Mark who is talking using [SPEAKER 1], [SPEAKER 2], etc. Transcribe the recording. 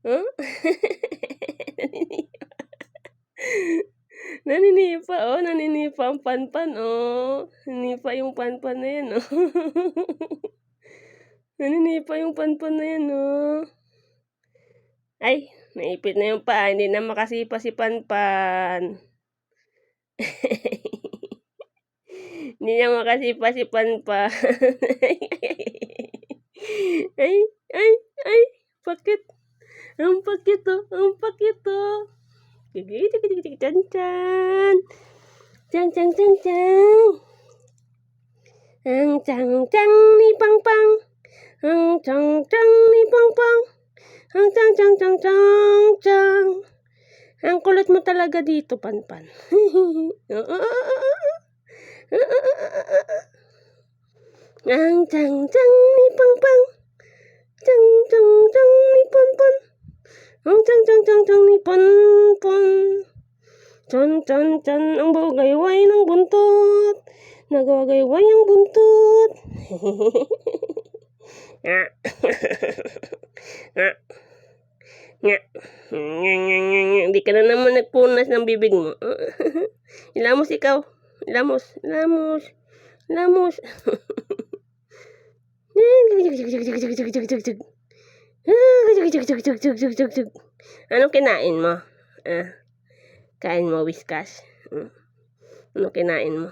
[SPEAKER 1] Huh? Naninipa, oh, naninipa ang Panpan, oh. Naninipa yung Panpan na yan, oh. Naninipa yung Panpan na yan, oh. Ay, naipit na yung paa, hindi na makasipa si Panpan. Hindi na makasipa si Panpan. Ay, ay, ay, pakit. Ang pakit, oh, ang pakit, oh. Chan, chan. Chan, chan, chan, chan. Ang chang, chang ni Pang Pang. Ang chang, chang ni Pang Pang. Ang chang, chang, chang, chang, chang. Ang kulit mo talaga dito, Panpan. Ang chang, chang ni Pang Pang. Chang, chang, chang ni Panpan. Ang chang, chang, chang, chang ni Panpan. Chan, chan, chan, ang bagayway ng buntot. Nagagayway ang buntot. Nga. Nga. Nga. Hindi ka na naman nagpunas ng bibig mo. Ilamos ikaw. Ilamos. Ilamos. Ilamos. Anong kinain mo? Kain mo, Whiskas? Ano kinain mo?